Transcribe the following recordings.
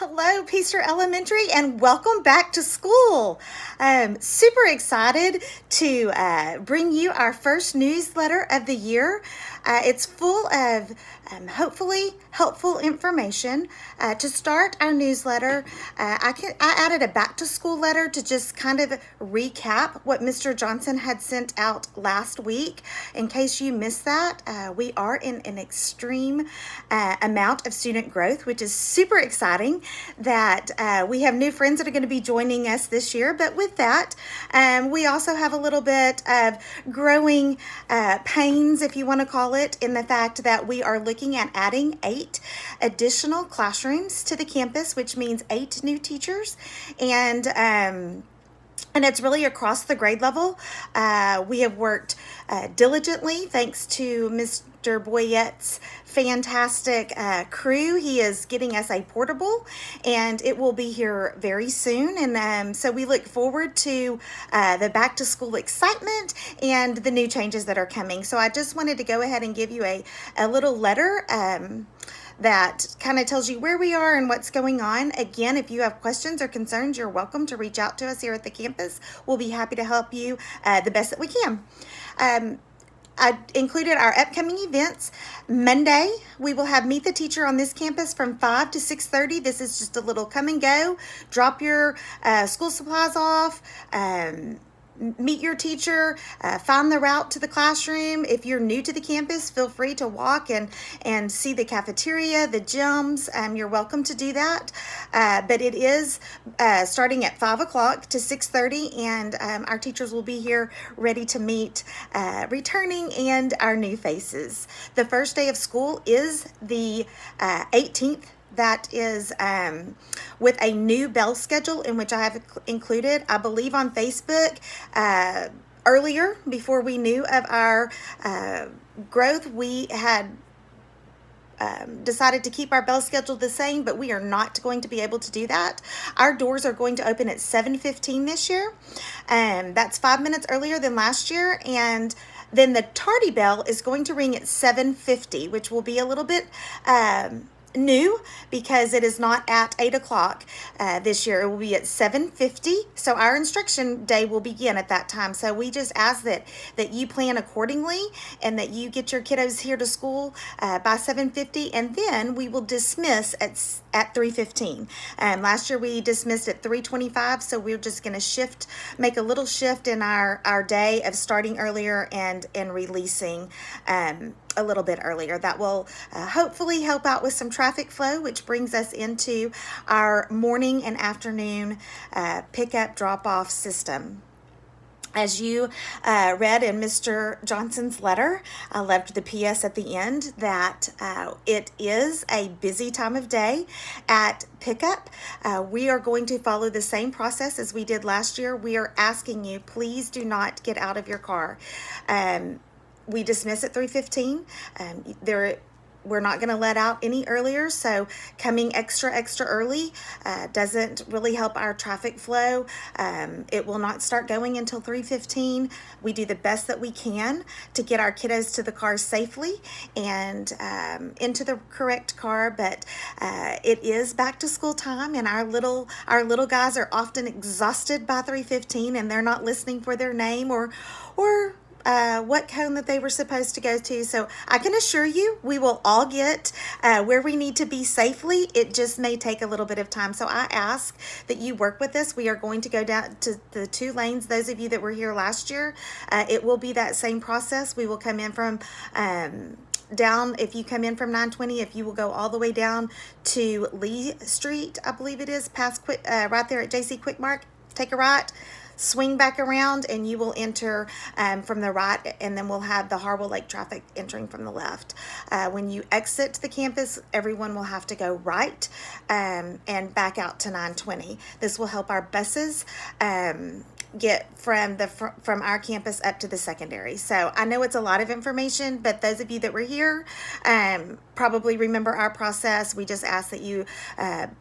Hello, Peaster Elementary, and welcome back to school. Super excited to bring you our first newsletter of the year. It's full of hopefully helpful information. To start our newsletter, I added a back to school letter to just kind of recap what Mr. Johnson had sent out last week. In case you missed that, we are in an extreme amount of student growth, which is super exciting that we have new friends that are going to be joining us this year. But with that, we also have a little bit of growing pains, if you want to call it, in the fact that we are looking at adding 8 additional classrooms to the campus, which means 8 new teachers. And it's really across the grade level. We have worked diligently thanks to Mr. Boyette's fantastic crew. He is getting us a portable, and it will be here very soon. And so we look forward to the back to school excitement and the new changes that are coming. So I just wanted to go ahead and give you a little letter that kind of tells you where we are and what's going on. Again, if you have questions or concerns, you're welcome to reach out to us here at the campus. We'll be happy to help you the best that we can. I included our upcoming events. Monday, we will have Meet the Teacher on this campus from 5 to 6:30. This is just a little come and go. Drop your school supplies off. Meet your teacher, find the route to the classroom. If you're new to the campus, feel free to walk and see the cafeteria, the gyms. You're welcome to do that. But it is starting at 5 o'clock to 6:30, and our teachers will be here ready to meet returning and our new faces. The first day of school is the 18th. That is with a new bell schedule in which I have included, I believe on Facebook, earlier, before we knew of our growth, we had decided to keep our bell schedule the same, but we are not going to be able to do that. Our doors are going to open at 7:15 this year. That's 5 minutes earlier than last year. And then the tardy bell is going to ring at 7:50, which will be a little bit new because it is not at 8 o'clock this year. It will be at 7:50. So our instruction day will begin at that time. So we just ask that you plan accordingly and that you get your kiddos here to school by 7:50, and then we will dismiss at 3:15. Last year we dismissed at 3:25, so we're just going to make a little shift in our day of starting earlier and releasing a little bit earlier. That will hopefully help out with some traffic flow, which brings us into our morning and afternoon pickup drop-off system. As you read in Mr. Johnson's letter, I left the PS at the end that it is a busy time of day at pickup. We are going to follow the same process as we did last year. We are asking you, please do not get out of your car. We dismiss at 3:15. We're not going to let out any earlier, so coming extra early doesn't really help our traffic flow. It will not start going until 3:15. We do the best that we can to get our kiddos to the car safely and into the correct car, but it is back to school time, and our little guys are often exhausted by 3:15, and they're not listening for their name or what cone that they were supposed to go to. So I can assure you we will all get where we need to be safely. It just may take a little bit of time. So I ask that you work with us. We are going to go down to the 2 lanes. Those of you that were here last year, it will be that same process. We will come in from down, if you come in from 920, if you will go all the way down to Lee Street, I believe it is, past right there at JC Quickmark, take a right, swing back around, and you will enter from the right, and then we'll have the Harwell Lake traffic entering from the left. When you exit the campus, everyone will have to go right and back out to 920. This will help our buses get from our campus up to the secondary. So I know it's a lot of information, but those of you that were here probably remember our process. We just ask that you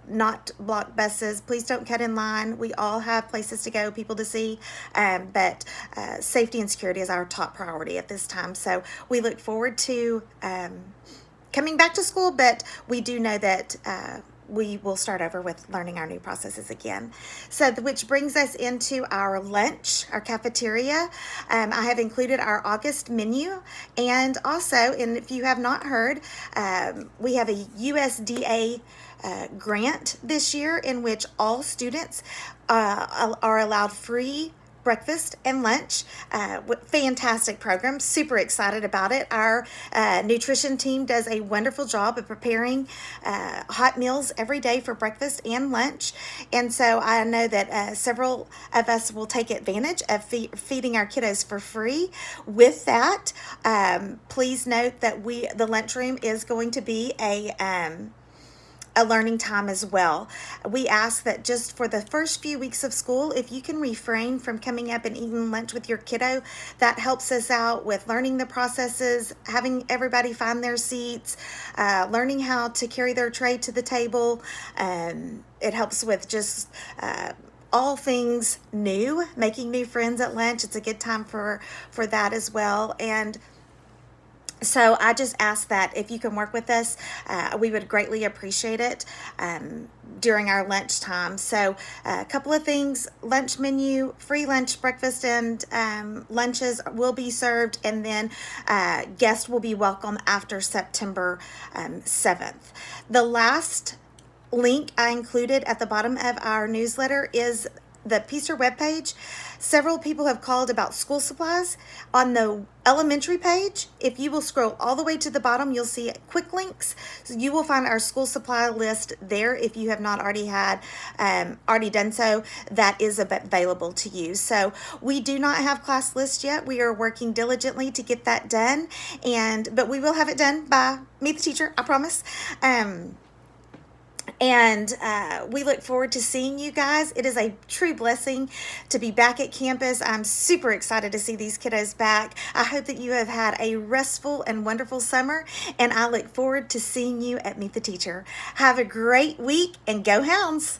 not block buses. Please don't cut in line. We all have places to go, people to see, but safety and security is our top priority at this time. So we look forward to coming back to school, but we do know that we will start over with learning our new processes again. So, which brings us into our lunch, our cafeteria. I have included our August menu, and also, and if you have not heard, we have a USDA grant this year in which all students are allowed free breakfast and lunch. Fantastic program. Super excited about it. Our nutrition team does a wonderful job of preparing hot meals every day for breakfast and lunch. And so I know that several of us will take advantage of feeding our kiddos for free. With that, please note that the lunchroom is going to be a learning time as well. We ask that just for the first few weeks of school, if you can refrain from coming up and eating lunch with your kiddo, that helps us out with learning the processes, having everybody find their seats, learning how to carry their tray to the table. It helps with just all things new, making new friends at lunch. It's a good time for that as well. And so I just ask that if you can work with us, we would greatly appreciate it during our lunch time. So a couple of things: lunch menu, free lunch, breakfast, and lunches will be served, and then guests will be welcome after September 7th. The last link I included at the bottom of our newsletter is the Peaster webpage. Several people have called about school supplies. On the elementary page, if you will scroll all the way to the bottom, you'll see quick links. So you will find our school supply list there. If you have not already done so, that is available to you. So we do not have class lists yet. We are working diligently to get that done, but we will have it done by Meet the Teacher, I promise. And we look forward to seeing you guys. It is a true blessing to be back at campus. I'm super excited to see these kiddos back. I hope that you have had a restful and wonderful summer, and I look forward to seeing you at Meet the Teacher. Have a great week, and go Hounds!